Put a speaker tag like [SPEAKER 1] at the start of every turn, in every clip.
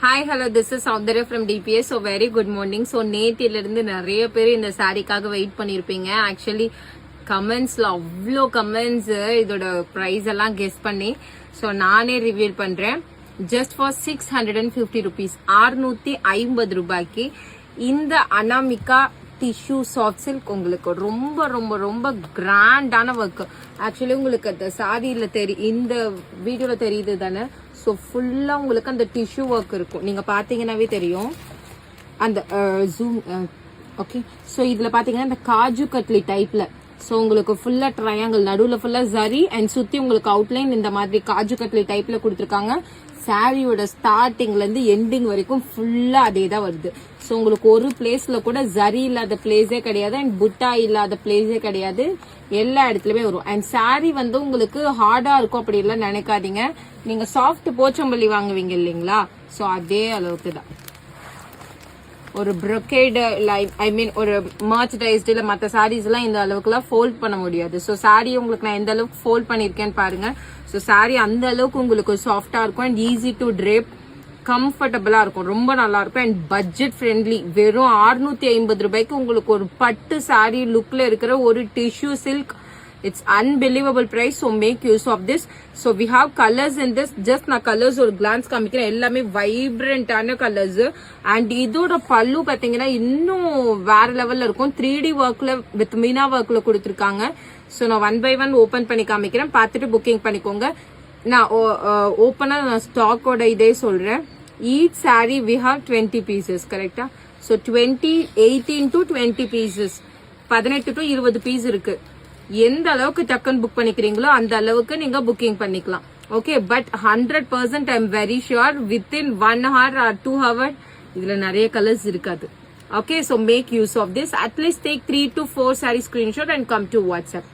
[SPEAKER 1] Hi hello this is Soundarya from DPS. So very good morning. So நேத்திலிருந்து நிறைய பேர் இந்த சாரீக்காக வெயிட் பண்ணியிருப்பீங்க. ஆக்சுவலி கமெண்ட்ஸில் அவ்வளோ கமெண்ட்ஸ் இதோட ப்ரைஸ் எல்லாம் கெஸ் பண்ணி ஸோ நானே ரிவீல் பண்ணுறேன். ஜஸ்ட் ஃபார் 650 rupees, 650 ரூபாய்க்கு இந்த அனாமிகா டிஷ்யூ சாஃப்ட் சில்க் உங்களுக்கு ரொம்ப ரொம்ப ரொம்ப கிராண்டான ஒர்க். ஆக்சுவலி உங்களுக்கு அந்த சாரியில இந்த வீடியோல தெரியுது தானே. ஸோ ஃபுல்லா உங்களுக்கு அந்த டிஷ்யூ ஒர்க் இருக்கும். நீங்க பாத்தீங்கன்னாவே தெரியும் அந்த ஜூம். ஓகே, ஸோ இதுல பாத்தீங்கன்னா இந்த காஜு கட்லி டைப்ல. ஸோ உங்களுக்கு ஃபுல்லா ட்ரையாங்கிள், நடுவுல ஃபுல்லா ஜரி அண்ட் சுத்தி உங்களுக்கு அவுட்லைன் இந்த மாதிரி காஜு கட்லி டைப்ல கொடுத்துருக்காங்க. சாரியோட ஸ்டார்டிங்ல இருந்து எண்டிங் வரைக்கும் ஃபுல்லா அதே தான் வருது. ஸோ உங்களுக்கு ஒரு பிளேஸ்ல கூட ஜரி இல்லாத பிளேஸே கிடையாது அண்ட் புட்டா இல்லாத பிளேஸே கிடையாது. எல்லா இடத்துலயுமே வரும். அண்ட் சாரி வந்து உங்களுக்கு ஹார்டா இருக்கும் அப்படி எல்லாம் நினைக்காதீங்க. நீங்க சாஃப்ட் போச்சம்பள்ளி வாங்குவீங்க இல்லைங்களா, ஸோ அதே அளவுக்கு தான். ஒரு ப்ரொக்கேடு ஐ மீன் ஒரு மர்ச்சடைஸ்டு இல்ல மற்ற சாரீஸ் எல்லாம் இந்த அளவுக்கு எல்லாம் ஃபோல்ட் பண்ண முடியாது. ஸோ சாரி உங்களுக்கு நான் எந்த அளவுக்கு ஃபோல்ட் பண்ணிருக்கேன்னு பாருங்க. ஸோ சாரி அந்த அளவுக்கு உங்களுக்கு சாஃப்டா இருக்கும் அண்ட் ஈஸி டு ட்ரேப், கம்ஃபர்டபுளா இருக்கும், ரொம்ப நல்லா இருக்கும் அண்ட் பட்ஜெட் ஃப்ரெண்ட்லி. வெறும் 650 ரூபாய்க்கு உங்களுக்கு ஒரு பட்டு சாரி லுக்ல இருக்கிற ஒரு tissue silk. It's unbelievable price, so make use of this. So we have colors in this. Just na colors or glance காமிக்கிறேன். எல்லாமே vibrant ஆன colors. And இதோட பல்லு பாத்தீங்கன்னா இன்னும் வேற லெவல்ல இருக்கும். 3D workல with மீனா workல கொடுத்திருக்காங்க. So நான் ஒன் பை ஒன் ஓபன் பண்ணி காமிக்கிறேன். பார்த்துட்டு புக்கிங் பண்ணிக்கோங்க. நான் ஓபனா நான் ஸ்டாக்கோட இதே சொல்றேன். Each saree we have 20 pieces, கரெக்டா? So 18 to 20 pieces, 18 to 20 piece இருக்கு. எந்த அளவுக்கு டக்குன்னு புக் பண்ணிக்கிறீங்களோ அந்த அளவுக்கு நீங்க புக்கிங் பண்ணிக்கலாம். Okay, but 100% I am very sure within 1 hour or 2 hours இதுல நிறைய கலர்ஸ் இருக்காது. Okay, so make use of this. At least take 3 to 4 saree screenshot and come to WhatsApp.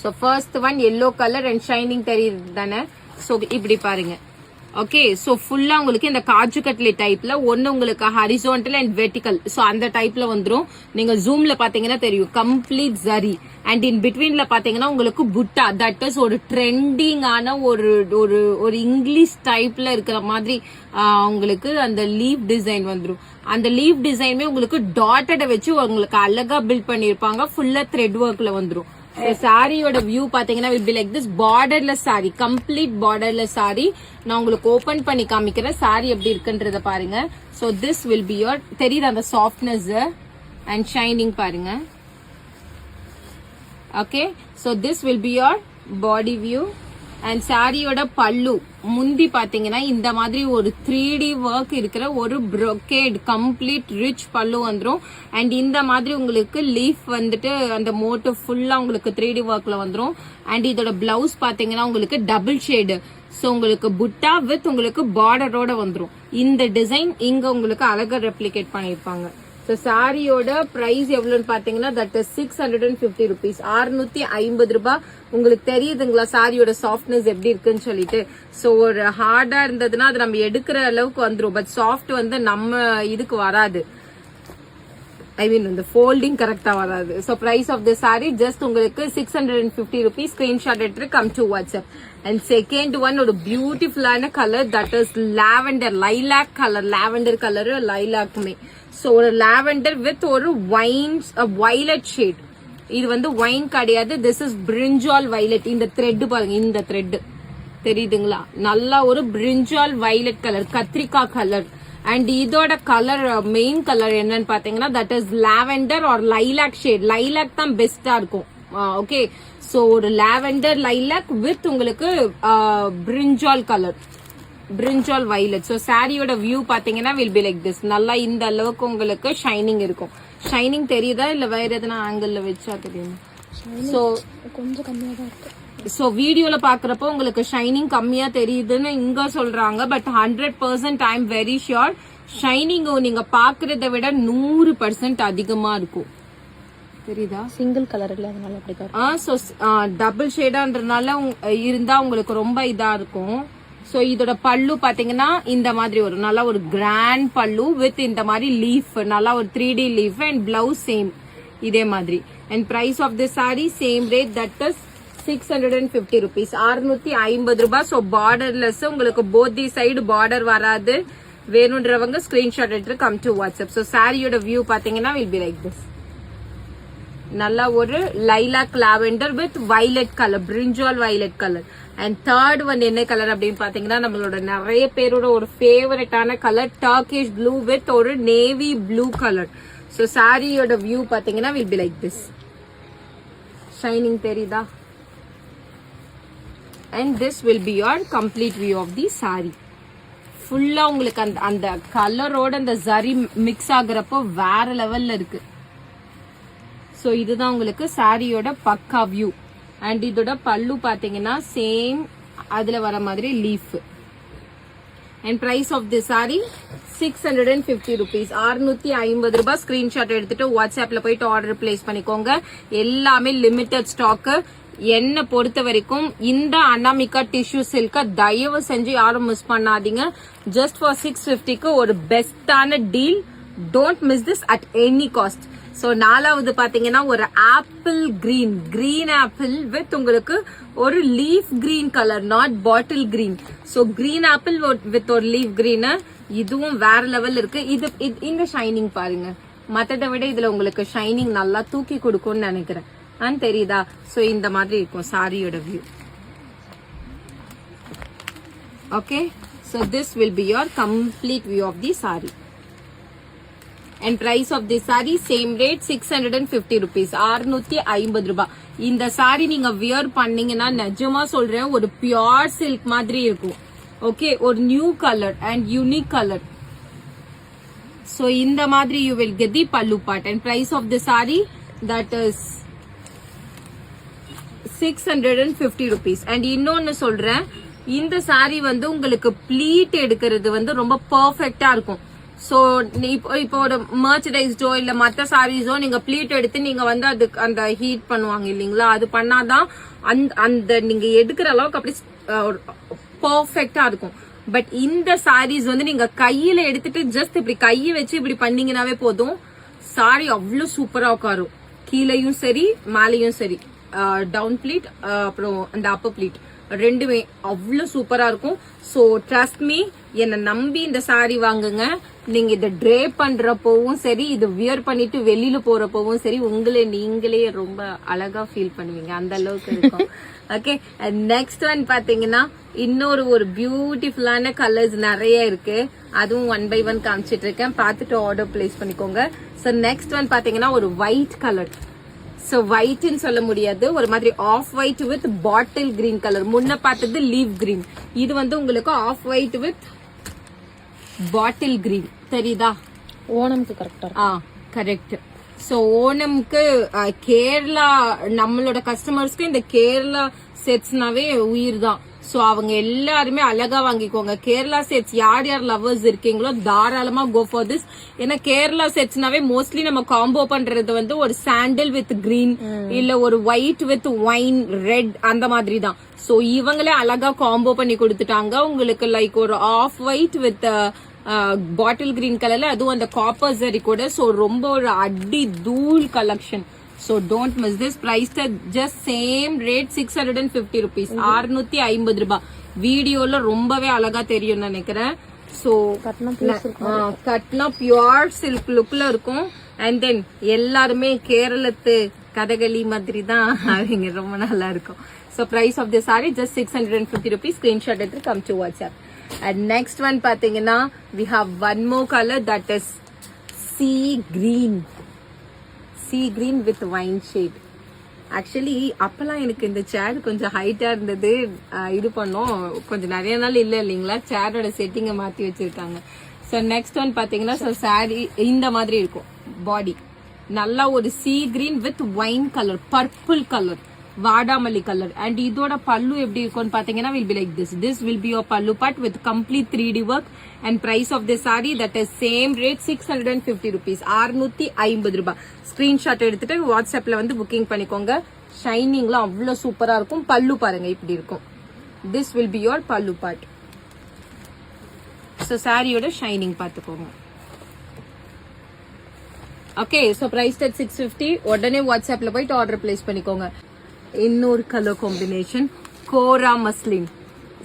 [SPEAKER 1] So first one yellow color and shining தெரியுது தானே. So இப்படி பாருங்க. Okay, so ஃபுல்லா உங்களுக்கு இந்த காஜு கட்லி டைப்ல ஒன்னு உங்களுக்கு ஹரிசோண்டல் அண்ட் வெர்டிகல். சோ அந்த டைப்ல வந்துரும். நீங்க ஜூம்ல பாத்தீங்கன்னா தெரியும் கம்ப்ளீட் ஜரி அண்ட் இன் பிட்வீன்ல பாத்தீங்கன்னா உங்களுக்கு புட்டா. தட் இஸ் ஒரு ட்ரெண்டிங்கான ஒரு இங்கிலீஷ் டைப்ல இருக்கிற மாதிரி உங்களுக்கு அந்த லீவ் டிசைன் வந்துரும். அந்த லீவ் டிசைனுமே உங்களுக்கு டாட்டட வச்சு உங்களுக்கு அழகா பில்ட் பண்ணிருப்பாங்க. ஃபுல்லா த்ரெட் ஒர்க்ல வந்துரும். சாரியோட வியூ பாத்தீங்கன்னா will be like this. Borderless sorry, complete borderless sorry. நான் உங்களுக்கு ஓபன் பண்ணி காமிக்கிறேன் சாரி எப்படி இருக்குன்றத பாருங்க. So this will be your, தெரியுது அந்த சாஃப்ட்னஸ் அண்ட் ஷைனிங் பாருங்க. Okay, so this will be your body view and சாரியோட பல்லு. முந்தி பாத்தீங்கன்னா இந்த மாதிரி ஒரு 3D ஒர்க் இருக்கிற ஒரு ப்ரொக்கேட் கம்ப்ளீட் ரிச் பல்லு வந்துரும். அண்ட் இந்த மாதிரி உங்களுக்கு லீஃப் வந்துட்டு அந்த மோட்டிவ் ஃபுல்லா உங்களுக்கு 3D ஒர்க்ல வந்துரும். அண்ட் இதோட பிளவுஸ் பாத்தீங்கன்னா உங்களுக்கு டபுள் ஷேடு. சோ உங்களுக்கு புட்டா வித் உங்களுக்கு பார்டரோட வந்துரும். இந்த டிசைன் இங்க உங்களுக்கு அழகா ரெப்ளிகேட் பண்ணிருப்பாங்க. ஸோ சாரியோட பிரைஸ் எவ்வளோன்னு பாத்தீங்கன்னா தட் இஸ் 650 rupees, 650 ரூபாய். உங்களுக்கு தெரியுதுங்களா சாரியோட சாஃப்ட்னஸ் எப்படி இருக்குன்னு சொல்லிட்டு. ஸோ ஒரு ஹார்டா இருந்ததுன்னா அது நம்ம எடுக்கிற அளவுக்கு வந்துரும். பட் சாஃப்ட் வந்து நம்ம இதுக்கு வராது. ஐ மீன் இந்த ஃபோல்டிங் கரெக்டா வராது. So price of the sari just உங்களுக்கு 650 rupees. ஸ்கிரீன்ஷாட் எடுத்து come to WhatsApp. And second one ஒரு பியூட்டிஃபுல்லான colour that is lavender, lilac colour. Lavender colour லைலாக்குமே. ஸோ ஒரு லாவெண்டர் வித் ஒரு வயலட் ஷேட். இது வந்து ஒயின் கிடையாது, திஸ் இஸ் பிரிஞ்சால் வயலட். இந்த த்ரெட் பாருங்க, இந்த த்ரெட் தெரியுதுங்களா, நல்லா ஒரு பிரிஞ்சால் வயலட் கலர், கத்திரிக்காய் கலர். அண்ட் இதோட கலர் மெயின் கலர் என்னன்னு பாத்தீங்கன்னா that is lavender R lilac shade. Lilac தான் பெஸ்டா இருக்கும். ஓகே, சோ ஒரு லாவெண்டர் லைலாக் வித் உங்களுக்கு brinjal colour, brinjal violet. So சாரியோட வியூ பாத்தீங்கன்னா வில் பி லைக் திஸ். நல்லா இந்த அளவுக்கு உங்களுக்கு ஷைனிங் இருக்கும். ஷைனிங் தெரியுதா இல்ல வேற எதனா ஆங்கிள் வச்சா தெரியும்? சோ கொஞ்சம் கம்மியா தான் இருக்கு. சோ வீடியோல பாக்குறப்போ உங்களுக்கு ஷைனிங் கம்மியா தெரியுதுன்னு இங்க சொல்றாங்க. But 100% I am very sure shining நீங்க பாக்குறத விட 100% அதிகமா இருக்கும். தெரியுதா? சிங்கிள் கலர் இல்ல, அதனால அப்படி. சோ டபுள் ஷேடான்றதுனால இருந்தா உங்களுக்கு ரொம்ப இதா இருக்கும். சோ இதோட பல்லு பாத்தீங்கன்னா இந்த மாதிரி ஒரு நல்லா ஒரு கிராண்ட் பல்லு வித் இந்த மாதிரி லீஃப், நல்லா ஒரு 3D leaf and blouse same இதே மாதிரி. And price of the sari same rate that is 650 rupees, 650 ரூபாய். ஸோ பார்டர்லெஸ் உங்களுக்கு போத் தி சைடு பார்டர் வராது. வேணுன்றவங்க ஸ்கிரீன்ஷாட் எடுத்து கம் டு வாட்ஸ்அப். ஸோ சாரியோட வியூ பாத்தீங்கன்னா வில் பி லைக் திஸ். நல்லா ஒரு lilac lavender with violet colour, brinjal violet colour. And third one என்ன கலர் அப்படின்னு பாத்தீங்கன்னா நம்மளோட நிறைய பேரோட ஒரு ஃபேவரட்டான கலர் டர்கிஷ் ப்ளூ வித் ஒரு நேவி ப்ளூ கலர். ஸோ சாரியோட வியூ பாத்தீங்கன்னா will be like this. Shining தெரியுதா? And this will be your complete view of the sari. ஃபுல்லா உங்களுக்கு அந்த கலரோட அந்த ஜரி மிக்ஸ் ஆகுறப்போ வேற லெவல்ல இருக்கு. ஸோ இதுதான் உங்களுக்கு சாரியோட பக்கா வியூ. அண்ட் இதோட பல்லு பாத்தீங்கன்னா சேம் அதுல வர மாதிரி leaf. And price of the sari 650 rupees, 650 ரூபாய். ஸ்கிரீன்ஷாட் எடுத்துட்டு வாட்ஸ்அப்ல போயிட்டு ஆர்டர் பிளேஸ் பண்ணிக்கோங்க. எல்லாமே லிமிடெட் ஸ்டாக். என்ன பொறுத்த வரைக்கும் இந்த அனாமிகா டிஷ்யூ சில்க தயவு செஞ்சு யாரும் மிஸ் பண்ணாதீங்க. ஜஸ்ட் ஃபார் 650க்கு ஒரு பெஸ்டான deal. Don't miss this at any cost. So நாலாவது பாத்தீங்கன்னா ஒரு ஆப்பிள் கிரீன் ஆப்பிள் வித் உங்களுக்கு ஒரு leaf green colour, not bottle green. So green apple with ஒரு லீஃப் கிரீன். இதுவும் வேற லெவல் இருக்கு. இந்த ஷைனிங் பாருங்க, மத்ததை விட இதுல உங்களுக்கு ஷைனிங் நல்லா தூக்கி கொடுக்கும்னு நினைக்கிறேன். தெரியுதா? சோ இந்த மாதிரி இருக்கும் சாரியோட view. Okay, so this will be your complete view of the sari. And price of this saree same rate 650 rupees, 650 ரூபாய். இந்த saree நீங்க வியர் பண்ணீங்கன்னா நிஜமா சொல்றேன் ஒரு பியூர் சில்க் மாதிரி இருக்கும். ஓகே, ஒரு new colour and unique colour. So இந்த மாதிரி you will get the pallu part. And price of the saree that is 650 rupees. And இன்னொன்னு சொல்றேன், இந்த saree வந்து உங்களுக்கு ப்ளீட் எடுக்கிறது வந்து ரொம்ப பெர்ஃபெக்ட்டா இருக்கும். சோ இப்போ ஒரு மர்ச்சடைஸ்டோ இல்ல மத்த சாரீஸோ நீங்க ப்ளீட் எடுத்து நீங்க வந்து அதுக்கு அந்த ஹீட் பண்ணுவாங்க இல்லீங்களா, அது பண்ணாதான் அந்த நீங்க எடுக்கிற அளவுக்கு அப்படி பெர்ஃபெக்ட்டா இருக்கும். பட் இந்த சாரீஸ் வந்து நீங்க கையில எடுத்துட்டு ஜஸ்ட் இப்படி கையை வச்சு இப்படி பண்ணீங்கன்னாவே போதும், சாரி அவ்வளவு சூப்பரா உட்காரும். கீழையும் சரி மேலையும் சரி, டவுன் ப்ளீட் அப்புறம் அந்த அப்பர் ப்ளீட் ரெண்டுமே அவ்வளவு சூப்பரா இருக்கும். சோ ட்ரஸ்ட் மீ, என்ன நம்பி இந்த சாரி வாங்குங்க. நீங்க இதை ட்ரே பண்றப்பவும் சரி, இது வியர் பண்ணிட்டு வெளியில போறப்பவும் சரி, உங்களே நீங்களே ரொம்ப அழகா ஃபீல் பண்ணுவீங்க, அந்த அளவுக்கு இருக்கும். ஓகே, நெக்ஸ்ட் ஒன் பாத்தீங்கன்னா இன்னொரு ஒரு பியூட்டிஃபுல்லான கலர்ஸ் நிறைய இருக்கு. அதுவும் 1 by 1 காமிச்சிட்டு இருக்கேன், பார்த்துட்டு ஆர்டர் பிளேஸ் பண்ணிக்கோங்க. சோ நெக்ஸ்ட் ஒன் பாத்தீங்கன்னா ஒரு ஒயிட் கலர். சோ ஒயிட்னு சொல்ல முடியாது, ஒரு மாதிரி off white with bottle green colour. முன்ன பார்த்தது லீவ் கிரீன், இது வந்து உங்களுக்கு off white with bottle green. தெரியுதா?
[SPEAKER 2] ஓணம்க்கு கரெக்டா?
[SPEAKER 1] கரெக்ட். சோ ஓணம்க்கு கேரளா நம்மளோட கஸ்டமர்ஸ்க்கு இந்த கேரளா செட்ஸ்னாவே உயிர் தான். சோ அவங்க எல்லாருமே அழகா வாங்கிக்கோங்க. கேரளா செட்ஸ் யார் யார் லவர்ஸ் இருக்கீங்களோ தாராளமா கோ ஃபார் திஸ். ஏன்னா கேரளா செட்ஸ்னாவே மோஸ்ட்லி நம்ம காம்போ பண்றது வந்து ஒரு சாண்டில் வித் கிரீன் இல்ல ஒரு ஒயிட் வித் ஒயின் ரெட் அந்த மாதிரி தான். சோ இவங்களே அழகா காம்போ பண்ணி கொடுத்துட்டாங்க உங்களுக்கு. லைக் ஒரு off white with bottle green கலர்ல, அதுவும் அந்த காப்பர் ஜரி கூட. சோ ரொம்ப ஒரு அடி தூள் collection. So don't miss this. Price tag just same rate 650 rupees, 650 ரூபாய். வீடியோல ரொம்பவே அழகா தெரியும் நினைக்கிறேன். சோ கட்னா பியூர் சில்க் லுக்ல இருக்கும். அண்ட் தென் எல்லாருமே கேரளத்து கதகளி மாதிரி தான் அவங்க, ரொம்ப நல்லா இருக்கும். So price of this saree just 650 rupees. Screenshot எடுத்து come to WhatsApp. And next one பாத்தீங்கன்னா we have one more color that is sea green with wine shade. Actually அப்பெல்லாம் எனக்கு இந்த சேர் கொஞ்சம் ஹைட்டா இருந்தது, இது பண்ணோம் கொஞ்சம் நிறைய நாள் இல்லைங்களா, சேரோட செட்டிங்கை மாத்தி வச்சிருக்காங்க. ஸோ நெக்ஸ்ட் ஒன் பாத்தீங்கன்னா சாரி இந்த மாதிரி இருக்கும். பாடி நல்லா ஒரு sea green with wine colour, purple colour, வாடாமல்லி கலர். அண்ட் இதோட பல்லு எப்படி இருக்கும்னு பாத்தீங்கன்னா will be like this. This will be your pallu part with complete 3D work. And price of this saree that is same rate 650 rupees, 650 ரூபாய். Screenshot எடுத்துட்டு வாட்ஸ்அப்ல வந்து புக்கிங் பண்ணிக்கோங்க. ஷைனிங்லாம் அவ்வளவு சூப்பரா இருக்கும். பல்லு பாருங்க இப்படி இருக்கும். This will be your pallu part. So சாரியோட ஷைனிங் பாத்துக்கோங்க. Okay, so price at 650. உடனே வாட்ஸ்அப்ல போயிட்டு ஆர்டர் பிளேஸ் பண்ணிக்கோங்க. இன்னொரு colour combination kora muslin.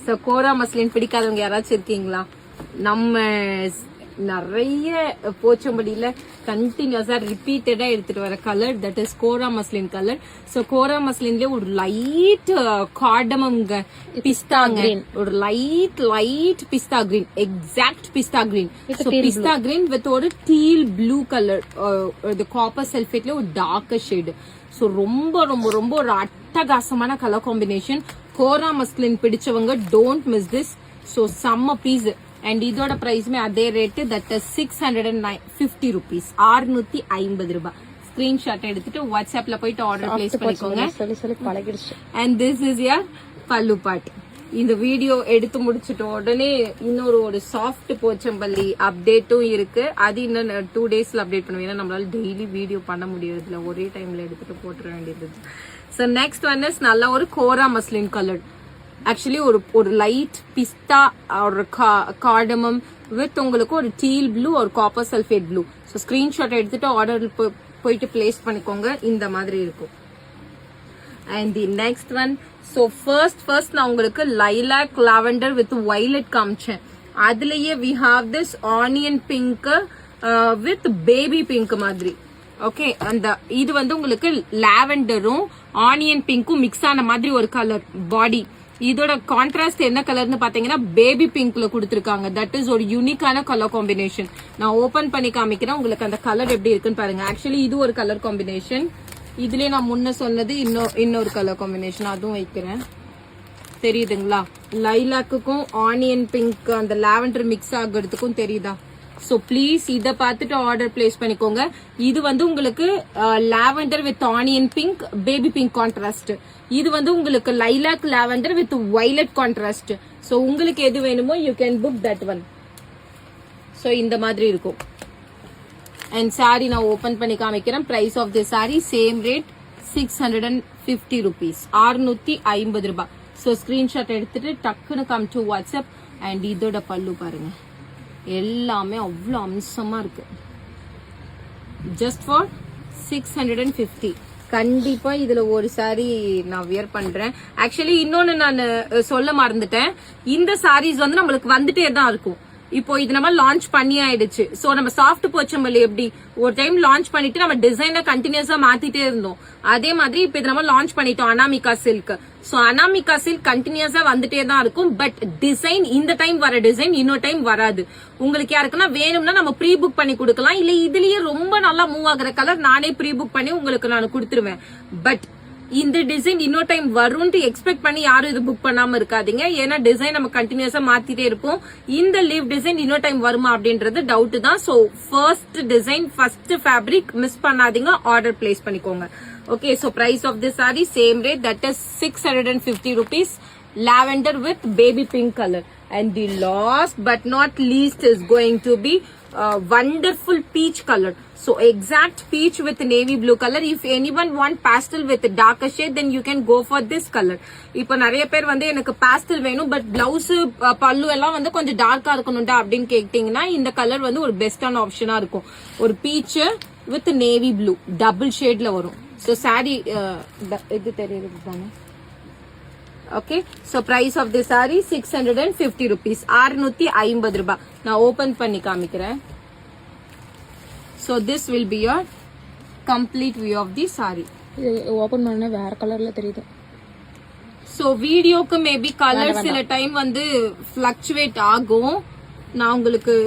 [SPEAKER 1] So kora muslin பிடிக்காதவங்க யாராச்சும் இருக்கீங்களா? நம்ம நிறைய போச்சம்படியில கண்டினியூஸா ரிப்பீட்டடா எடுத்துட்டு வர colour that is kora muslin colour. So kora மஸ்லின்லயே ஒரு லைட் கார்டமம்ங்க பிஸ்தாங்க, ஒரு light pista green, exact pista green. So pista green with ஒரு டீல் ப்ளூ கலர், காப்பர் சல்ஃபேட்ல ஒரு டார்க்கர் ஷேடு. சோ ரொம்ப ரொம்ப ரொம்ப ஒரு அட்டகாசமான கலர் காம்பினேஷன். கோரா மஸ்லின் பிடிச்சவங்க டோன்ட் மிஸ் திஸ். சோ செம்ம பீஸ். அண்ட் இதோட பிரைஸ்மே அதே ரேட்டு, தட் இஸ் 650 rupees, 650 ரூபாய். ஸ்கிரீன்ஷாட் எடுத்துட்டு வாட்ஸ்அப்ல போயிட்டு ஆர்டர் பிளேஸ் பண்ணிக்கோங்க. அண்ட் திஸ் இஸ் யர் பல்லு பார்ட். இந்த வீடியோ எடுத்து முடிச்சிட்ட உடனே இன்னொரு சாஃப்ட் போச்சம்பள்ளி அப்டேட்டும் இருக்கு. அது இன்னும் 2 daysல அப்டேட் பண்ணுவேன். ஏன்னா நம்மளால டெய்லி வீடியோ பண்ண முடியறதுல ஒரே டைம்ல எடுத்துட்டு போட்டுற வேண்டியது. சோ நெக்ஸ்ட் ஒன் இஸ் நல்ல ஒரு கோரா மஸ்லின் கலர். ஆக்சுவலி ஒரு லைட் பிஸ்தா ஒரு கார்டமம் வித் உங்களுக்கு ஒரு டீல் ப்ளூ ஒரு copper sulphate blue. So screenshot எடுத்துட்டு ஆர்டர் போயிட்டு பிளேஸ் பண்ணிக்கோங்க. இந்த மாதிரி இருக்கும். And the next one, so first நான் உங்களுக்கு லைலாக் லாவெண்டர் வித் வயலட் காமிச்சேன். அதுலயே we have this onion pink with baby pink மாதிரி. ஓகே, அந்த இது வந்து உங்களுக்கு லாவெண்டரும் ஆனியன் பிங்க்கும் மிக்ஸ் ஆன மாதிரி ஒரு கலர் பாடி. இதோட கான்ட்ராஸ்ட் என்ன கலர்னு பாத்தீங்கன்னா பேபி பிங்க்ல கொடுத்திருக்காங்க. தட் இஸ் ஒரு யூனிக்கான கலர் காம்பினேஷன். நான் ஓபன் பண்ணி காமிக்கிறேன் உங்களுக்கு அந்த கலர் எப்படி இருக்குன்னு பாருங்க. ஆக்சுவலி இது ஒரு கலர் காம்பினேஷன். இதுலயே நான் முன்ன சொன்னது இன்னொரு கலர் காம்பினேஷன், அதுவும் வைக்கிறேன். தெரியுதுங்களா? லைலாக்குக்கும் ஆனியன் பிங்க் அந்த லாவெண்டர் மிக்ஸ் ஆகுறதுக்கும் தெரியுதா? சோ ப்ளீஸ் இத பார்த்துட்டு ஆர்டர் பிளேஸ் பண்ணிக்கோங்க. இது வந்து உங்களுக்கு lavender with onion pink baby pink contrast. இது வந்து உங்களுக்கு lilac lavender with violet contrast. So உங்களுக்கு எது வேணுமோ you can book that one. So இந்த மாதிரி இருக்கும். அண்ட் சாரி நான் ஓபன் பண்ணி காமிக்கிறேன். Price of the sari same rate 650 rupees, 650 ரூபாய். சோ ஸ்கிரீன்ஷாட் எடுத்துட்டு டக்குன்னு கம் டு வாட்ஸ்அப். அண்ட் இதோட பல்லு பாருங்க, எல்லாமே அவ்வளவு அம்சமா இருக்கு. Just for 650. கண்டிப்பா இதுல ஒரு சாரி நான் வியர் பண்றேன். ஆக்சுவலி இன்னொன்னு நான் சொல்ல மறந்துட்டேன். இந்த சாரீஸ் வந்து நம்மளுக்கு வந்துட்டே தான் இருக்கும். இப்போ இது நம்ம லான்ச் பண்ணி ஆயிடுச்சு. சோ நம்ம சாஃப்ட் போச்சம்பள்ளி எப்படி ஒரு டைம் லான்ச் பண்ணிட்டு நம்ம டிசைனை கண்டினியூஸா மாத்திட்டே இருந்தோம், அதே மாதிரி இப்ப இது நம்ம லான்ச் பண்ணிட்டோம் Anamika silk. So Anamika silk கண்டினியூஸா வந்துட்டே தான் இருக்கும். பட் டிசைன் இந்த டைம் வர டிசைன் இன்னொரு டைம் வராது. உங்களுக்கு யாருக்குன்னா வேணும்னா நம்ம ப்ரீ புக் பண்ணி கொடுக்கலாம். இல்ல இதுலயே ரொம்ப நல்லா மூவ் ஆகுற கலர் நானே ப்ரீ புக் பண்ணி உங்களுக்கு நான் கொடுத்துருவேன். பட் இந்த டிசைன் இன்னொரு டைம் வரும்னு எக்ஸ்பெக்ட் பண்ணி யாரும் இது புக் பண்ணாம இருக்காதீங்க. ஏன்னா டிசைன் நம்ம கண்டினியூஸா மாத்திட்டே இருப்போம். இந்த லீவ் டிசைன் இன்னொரு டைம் வருமா அப்படின்றது டவுட் தான். So first design first fabric miss பண்ணாதீங்க, ஆர்டர் பிளேஸ் பண்ணிக்கோங்க. Okay, so price of this saree same rate, that is 650 rupees, lavender with baby pink color. And the last but not least is going to be wonderful peach color. So exact peach with navy blue color. If anyone want pastel with darker shade, then you can go for this color. இப்ப நிறைய பேர் வந்து எனக்கு pastel வேணும் but blouse பல்லு எல்லாம் வந்து கொஞ்சம் டார்க்கா இருக்கணும்டா அப்படின்னு கேட்டீங்கன்னா இந்த கலர் வந்து ஒரு பெஸ்டான ஆப்ஷனா இருக்கும். ஒரு peach with navy blue double ஷேட்ல வரும். So saree இது தெரியுது தானே? Okay, so price of this saree 650 rupees, 650 ரூபாய். நான் ஓபன் பண்ணி காமிக்கிறேன். So this will be your complete view of the saree.
[SPEAKER 2] இது ஓபன் பண்ணா வேற கலர்ல தெரியுது.
[SPEAKER 1] So வீடியோக்கு மேபி கலர் சில டைம் வந்து ஃபிளக்சுவேட் ஆகும். நான் உங்களுக்கு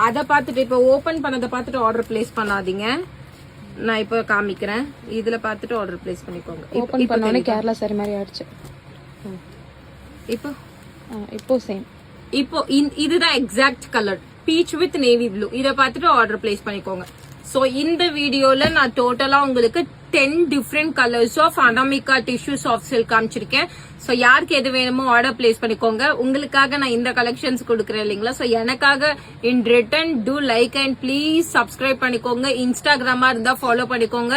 [SPEAKER 1] அத பார்த்துட்டு இப்ப ஓபன் பண்ணத பார்த்துட்டு ஆர்டர் பிளேஸ் பண்ணாதீங்க. நான் இப்ப காமிக்கிறேன். இதுல பார்த்துட்டு ஆர்டர் பிளேஸ் பண்ணிக்கோங்க.
[SPEAKER 2] ஓபன் பண்ணோனே கேரளா சாரி மாதிரி ஆயிடுச்சு. இப்போ சேம்.
[SPEAKER 1] இப்போ இதுதான் exact colour beach with navy blue. இத பார்த்துட்டு ஆர்டர் பிளேஸ் பண்ணிக்கோங்க. சோ இந்த வீடியோல நான் டோட்டலா உங்களுக்கு 10 different colours of Anamika tissue soft silk காமிச்சிருக்கேன். சோ யாருக்கு எது வேணுமோ ஆர்டர் பிளேஸ் பண்ணிக்கோங்க. உங்களுக்காக நான் இந்த கலெக்ஷன்ஸ் கொடுக்குறேன் இல்லைங்களா? சோ எனக்காக in return do like and please subscribe பண்ணிக்கோங்க. இன்ஸ்டாகிராமா இருந்தா ஃபாலோ பண்ணிக்கோங்க,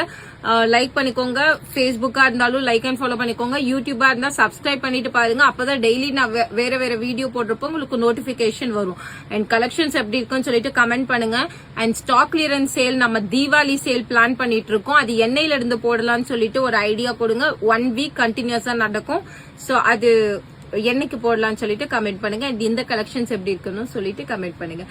[SPEAKER 1] லைக் பண்ணிக்கோங்க. ஃபேஸ்புக்கா இருந்தாலும் லைக் அண்ட் ஃபாலோ பண்ணிக்கோங்க. யூடியூபா இருந்தா சப்ஸ்கிரைப் பண்ணிட்டு பாருங்க. அப்பதான் டெய்லி நான் வேற வேற வீடியோ போடுறப்போ உங்களுக்கு நோட்டிபிகேஷன் வரும். அண்ட் கலெக்ஷன்ஸ் எப்படி இருக்குன்னு சொல்லிட்டு கமெண்ட் பண்ணுங்க. அண்ட் ஸ்டாக் கிளியரன்ஸ் சேல் நம்ம தீபாவளி சேல் பிளான் பண்ணிட்டு இருக்கோம். அது எண்ணெயில இருந்து போடலாம்னு சொல்லிட்டு ஒரு ஐடியா கொடுங்க. 1 வீக் கண்டினியூஸா நடக்கும். சோ அது என்னைக்கு போடலாம்னு சொல்லிட்டு கமெண்ட் பண்ணுங்க. And இந்த கலெக்ஷன்ஸ் எப்படி இருக்குன்னு சொல்லிட்டு கமெண்ட் பண்ணுங்க.